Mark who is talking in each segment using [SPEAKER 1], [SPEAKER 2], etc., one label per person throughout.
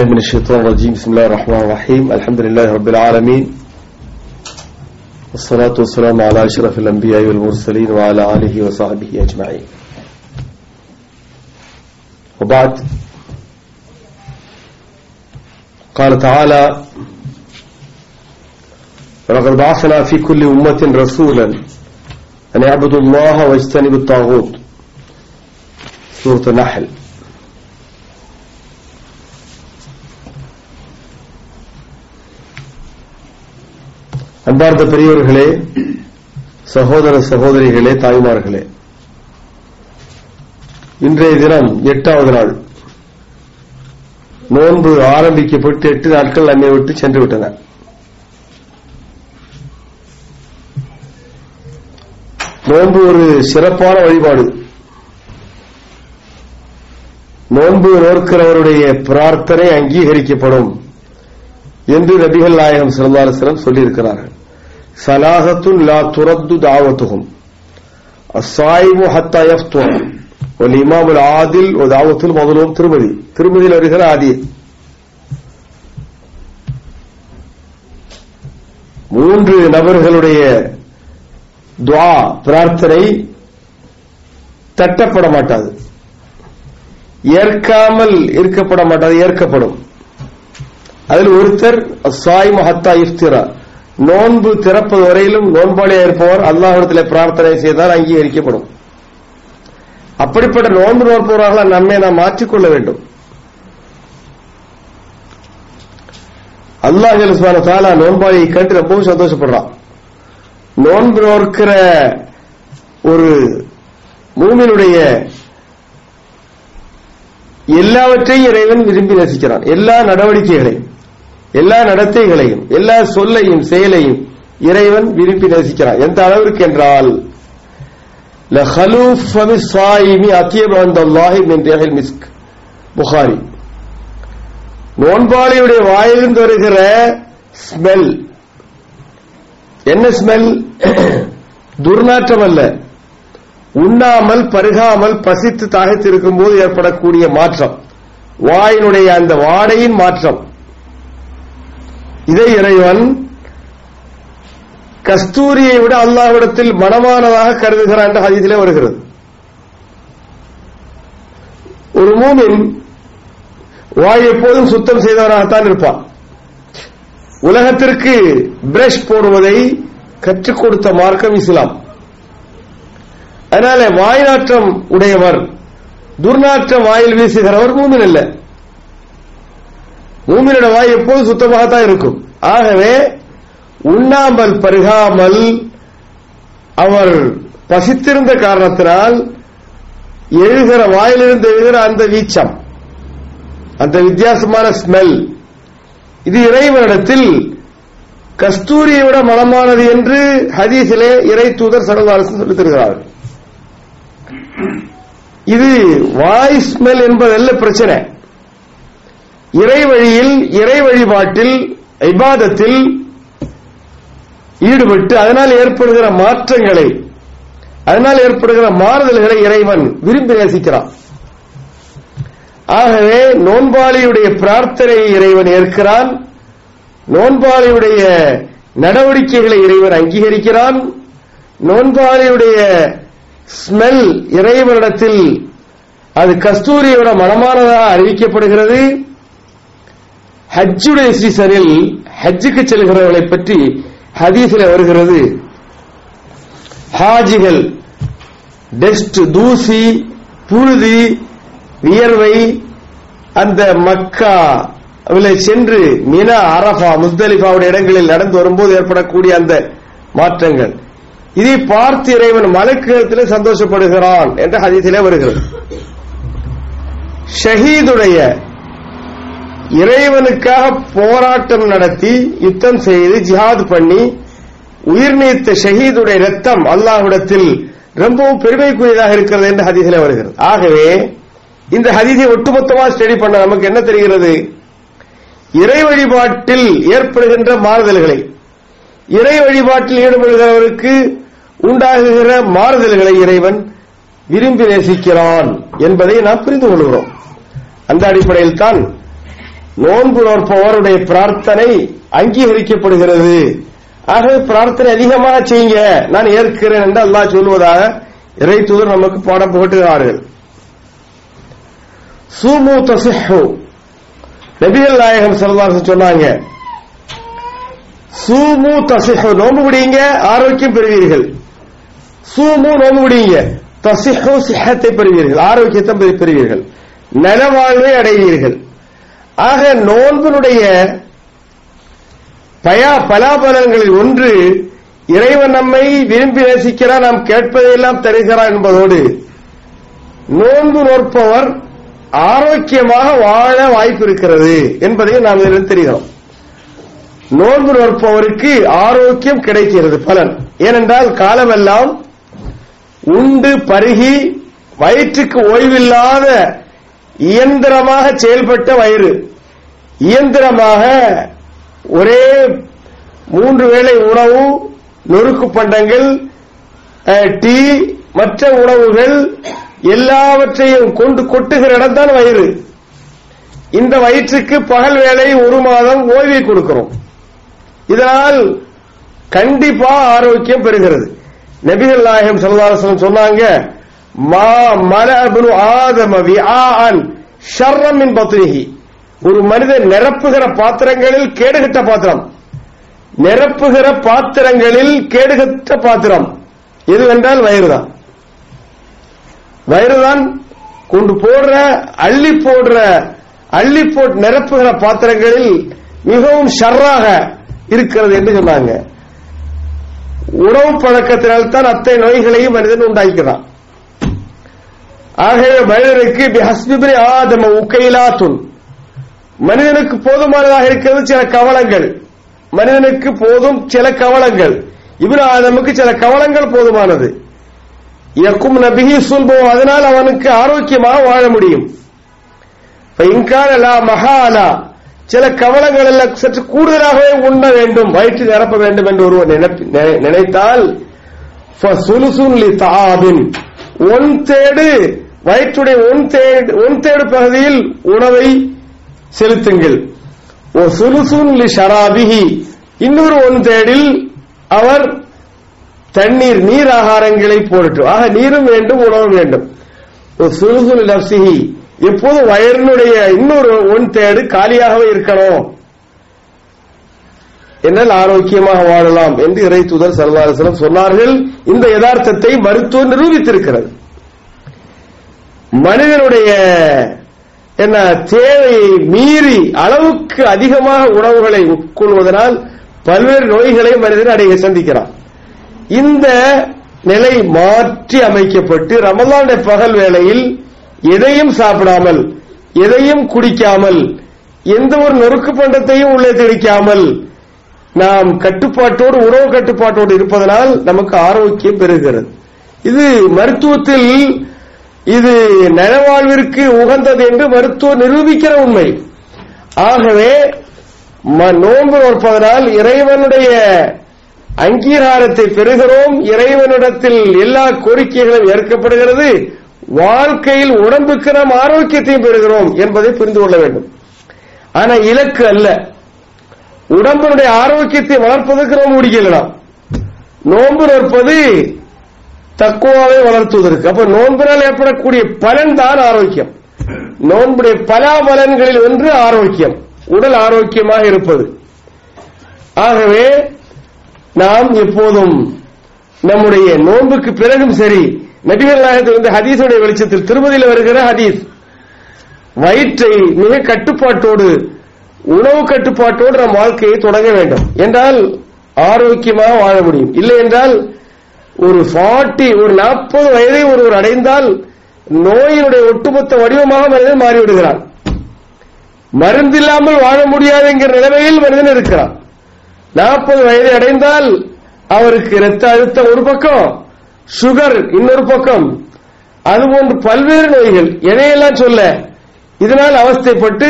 [SPEAKER 1] من الشيطان الرجيم. بسم الله الرحمن الرحيم. الحمد لله رب العالمين، والصلاة والسلام على أشرف الأنبياء والمرسلين وعلى آله وصحبه أجمعين. وبعد، قال تعالى: ولقد بعثنا في كل أمة رسولا أن يعبدوا الله واجتنبوا الطاغوت. سورة النحل. அன்பார்ந்த பெரியவர்களே, சகோதர சகோதரிகளே, தாய்மார்களே, இன்றைய தினம் 8வது நாள். நோன்பு ஆரம்பிக்கப்பட்டு 8 நாட்கள் நம்மை விட்டு சென்று விட்டன. நோன்பு ஒரு சிறப்பான வழிபாடு. நோன்பு நோக்கிறவருடைய பிரார்த்தனை அங்கீகரிக்கப்படும் என்று நபிகள் நாயகம் ஸல்லல்லாஹு அலைஹி வஸல்லம் சொல்லியிருக்கிறார்கள். ஸலாஸத்துன் லா துரத்து தாவத்துஹும் அஸ்ஸாயிமு ஹத்தா யஃப்துர் வல் இமாமுல் ஆதில் வ தாவத்துல் மظلوم. திருமதியில் வருகிற ஆதி. 3 நபர்களுடைய துஆ பிரார்த்தனை தட்டப்பட மாட்டாது, ஏற்காமல் இருக்கப்பட மாட்டாது, ஏற்கப்படும். அதில் ஒருத்தர் அஸ்ஸாயிமு ஹத்தா யஃப்திரா, நோன்பு திறப்பது வரையிலும் நோன்பாளியா இருப்பவர் அல்லாஹ்விடத்தில் பிரார்த்தனை செய்தால் அங்கீகரிக்கப்படும். அப்படிப்பட்ட நோன்பு நோற்பவர்களாக நம்மை நாம் மாற்றிக்கொள்ள வேண்டும். அல்லாஹ் சுப்ஹானஹு வ தஆலா நோன்பாளியை கண்டு ரொம்பவும் சந்தோஷப்படுறான். நோன்பு நோக்கிற ஒரு மூமினுடைய எல்லாவற்றையும் இறைவன் விரும்பி நேசிக்கிறான். எல்லா நடவடிக்கைகளையும், எல்லா நடத்தைகளையும், எல்லா சொல்லையும் செயலையும் இறைவன் விரும்பி நேசிக்கிறான். எந்த அளவிற்கு என்றால், லஹலூஃப் ஃபமிஸ் ஸாயிமி அத்யபு இன்தல்லாஹி மின் ரிஹில் மிஸ்க். புகாரி. நோன்பாளியுடைய வாயிலிருந்து வருகிற ஸ்மெல் என்ன ஸ்மெல்? துர்நாற்றம் அல்ல, உண்ணாமல் பருகாமல் பசித்து தாகத்திருக்கும் போது ஏற்படக்கூடிய மாற்றம், வாயினுடைய அந்த வாடையின் மாற்றம். இதை இறைவன் கஸ்தூரியை விட அல்லாஹ்விடத்தில் மனமானதாக கருதுகிறான் என்ற ஹதீஸிலே வருகிறது. ஒரு மூமின் வாய் எப்போதும் சுத்தம் செய்தவராகத்தான் இருப்பான். உலகத்திற்கு பிரஷ் போடுவதை கற்றுக் கொடுத்த மார்க்கம் இஸ்லாம். அதனால வாய் நாற்றம் உடையவர், துர்நாற்றம் வாயில் வீசுகிறவர் மூமின் அல்ல. மூமினோட வாய் எப்போது சுத்தமாகத்தான் இருக்கும். ஆகவே உண்ணாமல் பருகாமல் அவர் பசித்திருந்த காரணத்தினால் எழுகிற வாயிலிருந்து எழுகிற அந்த வீச்சம், அந்த வித்தியாசமான ஸ்மெல், இது இறைவனிடத்தில் கஸ்தூரியை விட மனமானது என்று ஹதீஸிலே இறை தூதர் ஸல்லல்லாஹு அலைஹி வஸல்லம் சொல்லித் தருகிறார்கள். இது வாய் ஸ்மெல் என்பதல்ல பிரச்சனை. இறை வழியில், இறை வழிபாட்டில், இபாதத்தில் ஈடுபட்டு அதனால் ஏற்படுகிற மாற்றங்களை, அதனால் ஏற்படுகிற மாறுதல்களை இறைவன் விரும்பி நேசிக்கிறான். ஆகவே நோன்பாளியுடைய பிரார்த்தனையை இறைவன் ஏற்கிறான், நோன்பாளியுடைய நடவடிக்கைகளை இறைவன் அங்கீகரிக்கிறான், நோன்பாளியுடைய ஸ்மெல் இறைவனிடத்தில் அது கஸ்தூரியோட மனமானதாக அறிவிக்கப்படுகிறது. ஹஜ்ஜுடைய சீசனில் ஹஜ்ஜுக்கு செல்கிறவர்களை பற்றி ஹதீஸில் வருகிறது. ஹாஜிகள் டஸ்ட், தூசி, புழுதி, வியர்வை அந்த மக்காவிலே சென்று மினா, அரஃபா, முஸ்தலிஃபாவுடைய இடங்களில் நடந்து வரும்போது ஏற்படக்கூடிய அந்த மாற்றங்கள், இதை பார்த்து இறைவன் மலக்குகளிடத்தில் சந்தோஷப்படுகிறான் என்ற ஹதீஸிலே வருகிறது. ஷஹீதுடைய இறைவனுக்காக போராட்டம் நடத்தி யுத்தம் செய்து ஜிஹாத் பண்ணி உயிர் நீத்த ஷஹீதுடைய ரத்தம் அல்லாஹ்விடத்தில் ரொம்பவும் பெருமைக்குரியதாக இருக்கிறது என்று ஹதீஸிலே வருகிறது. ஆகவே இந்த ஹதீஸை ஒட்டுமொத்தமாக ஸ்டடி பண்ண நமக்கு என்ன தெரிகிறது? இறை வழிபாட்டில் ஏற்படுகின்ற மாறுதல்களை, இறை வழிபாட்டில் ஈடுபடுகிறவருக்கு உண்டாகுகிற மாறுதல்களை இறைவன் விரும்பி நேசிக்கிறான் என்பதை நாம் புரிந்து கொள்கிறோம். அந்த அடிப்படையில் தான் நோன்பு நோற்பவருடைய பிரார்த்தனை அங்கீகரிக்கப்படுகிறது. ஆகவே பிரார்த்தனை அதிகமாக செய்யுங்க, நான் ஏற்கிறேன் என்று அல்லாஹ் சொல்வதாக இறை தூதர் நமக்கு பாடம் புகட்டுகிறார்கள். சூமு தஸிஹு, நபிகள் நாயகம் ஸல்லல்லாஹு அலைஹி வஸல்லம் சொன்னாங்க, சூமு தஸிஹு, நோன்பு பிடிங்க ஆரோக்கியம் பெறுவீர்கள். சூமு, நோன்பு பிடிங்க, தஸிஹு, சிஹத்தை பெறுவீர்கள், ஆரோக்கியத்தை பெறுவீர்கள், நலவாழ்வை அடைவீர்கள். ஆக நோன்பினுடைய பலாபலன்களில் ஒன்று, இறைவன் நம்மை விரும்பி நேசிக்கிறான், நாம் கேட்பதையெல்லாம் தருகிறான் என்பதோடு நோன்பு நோற்பவர் ஆரோக்கியமாக வாழ வாய்ப்பு இருக்கிறது என்பதையும் நாம் இதில் தெரிகிறோம். நோன்பு நோற்பவருக்கு ஆரோக்கியம் கிடைக்கிறது பலன். ஏனென்றால் காலமெல்லாம் உண்டு பருகி வயிற்றுக்கு ஓய்வில்லாத இயந்திரமாக செயல்பட்ட வயிறு, இயந்திரமாக ஒரே 3 வேளை உணவு, நொறுக்கு பண்டங்கள், டீ, மற்ற உணவுகள் எல்லாவற்றையும் கொண்டு கொட்டுகிற இடம்தான் வயிறு. இந்த வயிற்றுக்கு பகல் வேளை 1 மாதம் ஓய்வை கொடுக்கிறோம். இதனால் கண்டிப்பா ஆரோக்கியம் பெறுகிறது. நபிகள் நாயகம் ஸல்லல்லாஹு அலைஹி வஸல்லம் சொன்னாங்க, மா மலஅபுனு ஆதம விஆஅன் ஷர்ரம் மின் பத்னிஹி, ஒரு மனிதன் நிரப்புகிற பாத்திரங்களில் கேடுகட்ட பாத்திரம், நிரப்புகிற பாத்திரங்களில் கேடுகட்ட பாத்திரம் எதுவென்றால் வயிறுதான். வயிறுதான் கொண்டு போடுற அள்ளி போட்டு நிரப்புகிற பாத்திரங்களில் மிகவும் ஷர்ராக இருக்கிறது என்று சொன்னாங்க. உணவு பழக்கத்தினால் தான் அத்தனை நோய்களையும் மனிதன் உண்டாக்கிறான். ஆகவே மனிதனுக்கு பிஹஸ்பிபினி ஆதம உக்கைலாத்துன், மனிதனுக்கு போதுமானதாக இருக்கிறது சில கவலங்கள், மனிதனுக்கு போதும் சில கவலங்கள், இப்னு ஆதமுக்கு சில கவலங்கள் போதுமானது. யக்கும் நபிஹி சுல்பு, அதனால் அவனுக்கு ஆரோக்கியமாக வாழ முடியும். இன்கான லா மஹாலா, சில கவலங்கள் எல்லாம் சற்று கூடுதலாகவே உண்ண வேண்டும், வயிற்று நிரப்ப வேண்டும் என்று ஒருவர் நினைத்தால் ஃபசுலுசுன் லிதஆபின், 1/3 வயிற்றுடைய 1/3 பகுதியில் உணவை செலுத்துங்கள். சுலுசுன் லி ஷராபிஹி, இன்னொரு 1/3 அவர் தண்ணீர், நீர் ஆகாரங்களை போடட்டும். ஆக நீரும் வேண்டும், உணவும் வேண்டும். சுலுசுன் லி, எப்போது வயிறினுடைய இன்னொரு 1/3 காலியாகவே இருக்கணும் என்றால் ஆரோக்கியமாக வாழலாம் என்று இறை தூதர் ஸல்லல்லாஹு அலைஹி வஸல்லம் சொன்னார்கள். இந்த யதார்த்தத்தை மருத்துவம் நிரூபித்திருக்கிறது. மனிதனுடைய தேவையை மீறி அளவுக்கு அதிகமாக உணவுகளை உட்கொள்வதனால் பல்வேறு நோய்களை மனிதன் அடைய சந்திக்கிறான். இந்த நிலை மாற்றி அமைக்கப்பட்டு ரமலானுடைய பகல் வேளையில் எதையும் சாப்பிடாமல், எதையும் குடிக்காமல், எந்த ஒரு நொறுக்கு பண்டத்தையும் உள்ளே திணிக்காமல் நாம் கட்டுப்பாட்டோடு, உணவு கட்டுப்பாட்டோடு இருப்பதனால் நமக்கு ஆரோக்கியம் பெறுகிறது. இது மருத்துவத்தில் இது நலவாழ்விற்கு உகந்தது என்று மருத்துவம் நிரூபிக்கிற உண்மை. ஆகவே நோன்பு நோற்பதனால் இறைவனுடைய அங்கீகாரத்தை பெறுகிறோம், இறைவனிடத்தில் எல்லா கோரிக்கைகளும் ஏற்கப்படுகிறது, வாழ்க்கையில் உடம்புக்கு நாம் ஆரோக்கியத்தையும் பெறுகிறோம் என்பதை புரிந்து கொள்ள வேண்டும். ஆனா இலக்கு அல்ல, உடம்பினுடைய ஆரோக்கியத்தை வளர்ப்பதற்கு நாம் முடிக்கலாம். நோன்பு நோற்பது தக்குவாவை வளர்த்துவதற்கு. அப்ப நோன்பினால் ஏற்படக்கூடிய பலன் தான் ஆரோக்கியம். நோன்புடைய பலாபலன்களில் ஒன்று ஆரோக்கியம், உடல் ஆரோக்கியமாக இருப்பது. ஆகவே நாம் எப்போதும் நம்முடைய நோன்புக்கு பிறகும் சரி, நபிகள் நாயகத்தில் இந்த ஹதீஸுடைய வெளிச்சத்தில் திருமதியில் வருகிற ஹதீஸ், வயிற்றை மிக கட்டுப்பாட்டோடு, உணவு கட்டுப்பாட்டோடு நம் வாழ்க்கையை தொடங்க வேண்டும் என்றால் ஆரோக்கியமாக வாழ முடியும். இல்லை என்றால் ஒரு 40 வயதை ஒருவர் அடைந்தால் நோயினுடைய ஒட்டுமொத்த வடிவமாக மனிதன் மாறிவிடுகிறான். மருந்தில்லாமல் வாழ முடியாது என்கிற நிலைமையில் மனிதன் இருக்கிறான். 40 வயதை அடைந்தால் அவருக்கு இரத்த அழுத்தம் ஒரு பக்கம், சுகர் இன்னொரு பக்கம், அதுபோன்று பல்வேறு நோய்கள் எதையெல்லாம் சொல்ல. இதனால் அவஸ்தைப்பட்டு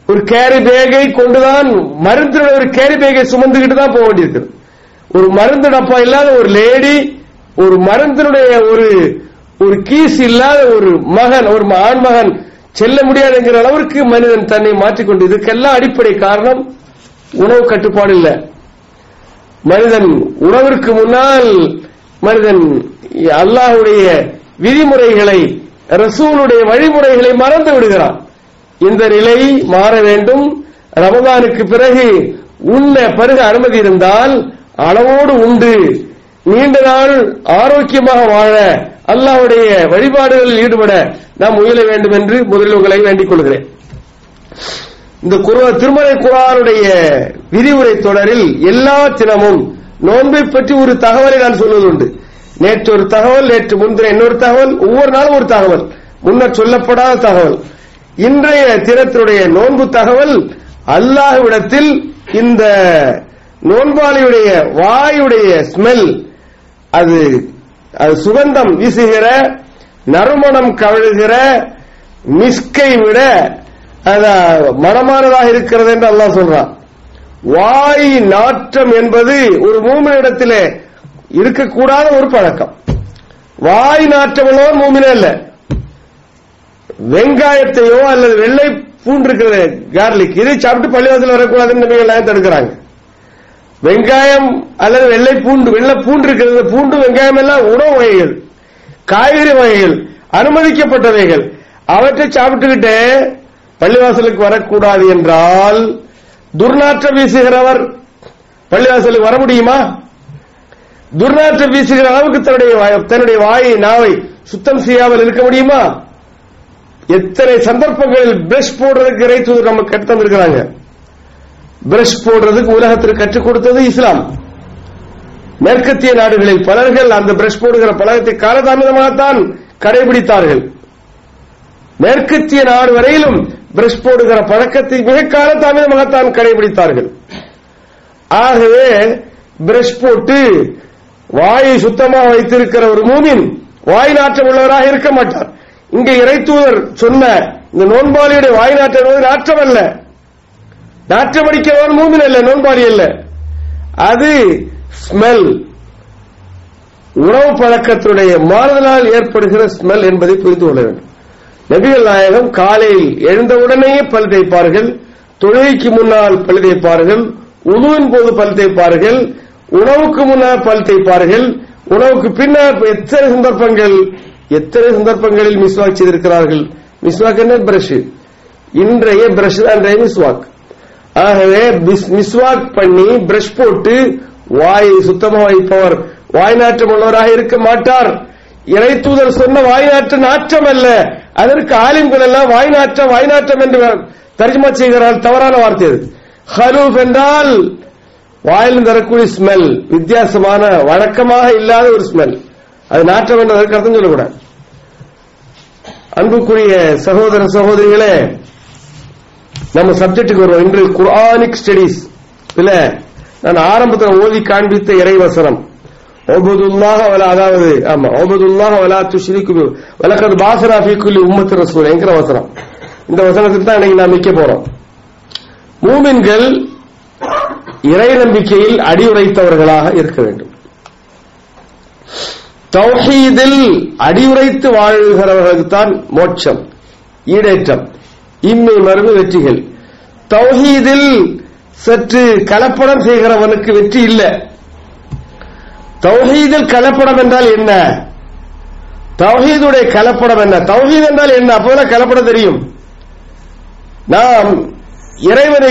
[SPEAKER 1] ஒரு கேரி பேகை கொண்டுதான், மருந்தினுடைய ஒரு கேரி பேகை சுமந்துகிட்டு தான் போக வேண்டியிருக்கிறது. ஒரு மருந்து டப்பா இல்லாத ஒரு லேடி, ஒரு மருந்தினுடைய ஒரு கீஸ் இல்லாத ஒரு மகன், ஒரு ஆண்மகன் செல்ல முடியாது என்கிற அளவிற்கு மனிதன் தன்னை மாற்றிக்கொண்டு, இதுக்கெல்லாம் அடிப்படை காரணம் உணவு கட்டுப்பாடு இல்லை. மனிதன் உணவிற்கு முன்னால் மனிதன் அல்லாஹ்வுடைய விதிமுறைகளை, ரசூலுடைய வழிமுறைகளை மறந்து விடுகிறான். இந்த நிலை மாற வேண்டும். ரமதானுக்கு பிறகு உண்ண பருக அனுமதி இருந்தால் அளவோடு உண்டு நீண்ட நாள் ஆரோக்கியமாக வாழ, அல்லாஹ்வுடைய வழிபாடுகளில் ஈடுபட நாம் முயல வேண்டும் என்று முதலில் உங்களை வேண்டிக் கொள்கிறேன். இந்த திருமறை குர்ஆனுடைய விரிவுரை தொடரில் எல்லா தினமும் நோன்பை பற்றி ஒரு தகவலை நான் சொல்வதுண்டு. நேற்று ஒரு தகவல், நேற்று முன்தின இன்னொரு தகவல், ஒவ்வொரு நாளும் ஒரு தகவல், முன்னர் சொல்லப்படாத தகவல். இன்றைய தினத்தினுடைய நோன்பு தகவல், அல்லாஹ்விடத்தில் இந்த நோன்பாளியுடைய வாயுடைய ஸ்மெல், அது சுகந்தம் வீசுகிற, நறுமணம் கவழுகிற மிஸ்கை விட மனமானதாக இருக்கிறது என்று அல்லாஹ் சொல்றான். வாய் நாற்றம் என்பது ஒரு மூமினிடத்திலே இருக்கக்கூடாத ஒரு பழக்கம். வாய் நாற்றம் உள்ளவன் மூமினே அல்ல. வெங்காயத்தையோ அல்லது வெள்ளை பூண்டு இருக்கிறது, கார்லிக், இதை சாப்பிட்டு பள்ளிவாசல் வரக்கூடாதுன்னு நபிகள் தடுக்கிறாங்க. வெங்காயம் அல்லது வெள்ளை பூண்டு இருக்கிறது, பூண்டு வெங்காயம் எல்லாம் உணவு வகைகள், காய்கறி வகைகள், அனுமதிக்கப்பட்டவைகள். அவற்றை சாப்பிட்டுக்கிட்டு பள்ளிவாசலுக்கு வரக்கூடாது என்றால் துர்நாற்றம் வீசுகிறவர் பள்ளிவாசலுக்கு வர முடியுமா? துர்நாற்றம் வீசுகிற அளவுக்கு தன்னுடைய வாயை, நாவை சுத்தம் செய்யாமல் இருக்க முடியுமா? எத்தனை சந்தர்ப்பங்களில் பிரஷ் போடுறதுக்கு இறைத்தூதர் நமக்கு கற்றுத் தந்திருக்கிறாங்க. பிரஷ் போடுறதுக்கு உலகத்திற்கு கற்றுக் கொடுத்தது இஸ்லாம். மேற்கத்திய நாடுகளில் பலர்கள் அந்த பிரஷ் போடுகிற பழக்கத்தை காலதாமதமாகத்தான் கடைபிடித்தார்கள். மேற்கத்திய நாடு வரையிலும் பிரஷ் போடுகிற பழக்கத்தை மிக காலதாமதமாகத்தான் கடைபிடித்தார்கள். ஆகவே பிரஷ் போட்டு வாயை சுத்தமாக வைத்திருக்கிற ஒரு மூமின் வாய் நாற்றம் உள்ளவராக இருக்க மாட்டார். இங்கே இறைத்தூதர் சொன்ன இந்த நோன்பாளியுடைய வாய் நாற்றம் என்பது நாற்றம் அல்ல, நாற்றம் அடிக்கிறவன் மூமின் அல்ல, நோன்பாளி அல்ல, அது ஸ்மெல், உணவு பழக்கத்துடைய மாறுதலால் ஏற்படுகிற ஸ்மெல் என்பதை புரிந்து கொள்ள வேண்டும். நபிகள் நாயகம் காலையில் எழுந்தவுடனேயே பல் தேய்ப்பார்கள், தொழுகைக்கு முன்னால் பல் தேய்ப்பார்கள், உதுவின் போது பல் தேய்ப்பார்கள், உணவுக்கு முன்னால் பல் தேய்ப்பார்கள், உணவுக்கு பின்னால் எத்தனை சந்தர்ப்பங்களில் மிஸ்வாக் செய்திருக்கிறார்கள். மிஸ்வாக் என்ன? பிரஷ். இன்றைய பிரஷ் தான் மிஸ்வாக். ஆகவே மிஸ்வாக் பண்ணி பிரஷ் போட்டு வாயை சுத்தமாக வைப்பவர் வாய் நாற்றம் உள்ளவராக இருக்க மாட்டார். இறைத்தூதர் சொன்ன வாய் நாற்றம் நாற்றம் அல்ல. அதற்கு ஆலிம்கள் எல்லாம் வாய் நாற்றம் என்று தர்ஜுமா செய்கிறார்கள். தவறான வார்த்தை அது. ஹலூப் என்றால் வாயிலிருந்து வரக்கூடிய ஸ்மெல், வித்தியாசமான வழக்கமாக இல்லாத ஒரு ஸ்மெல், அது நாற்றம் என்றதற்கு அர்த்தம் சொல்லக்கூடாது. அன்புக்குரிய சகோதர சகோதரிகளே, நம்ம சப்ஜெக்டுக்கு வருவோம். இன்று குர்ஆனிக் ஸ்டடீஸ் இல்ல, நான் ஆரம்பத்தில் ஓதி காண்பித்த இறைவசனம் உபுதுல்லாஹ வலா, அதாவது ஆமா உபுதுல்லாஹ வலா துஷ்ரிகு பிஹி வலகத் பாஸனா ஃபீ குல்லி உம்மத்தி ரசூல் என்கிற வசனம். இந்த வசனத்தை தான் இன்னைக்கு நாம் மிக்க போறோம். மூமின்கள் இறை நம்பிக்கையில் அடியுரைத்தவர்களாக இருக்க வேண்டும். தௌஹீதில் அடியுரைத்து வாழ்கிறவர்களுக்கு தான் மோட்சம், ஈடேற்றம், இம்மை மறுமை வெற்றிகள். தௌஹீதில் சற்று கலப்படம் செய்கிறவனுக்கு வெற்றி இல்லை. தௌஹீதில் கலப்படம் என்றால் என்ன? தௌஹீதுடைய கலப்படம் என்ன? தௌஹீத் என்றால் என்ன? அப்போதான் கலப்படம் தெரியும். நாம் இறைவனை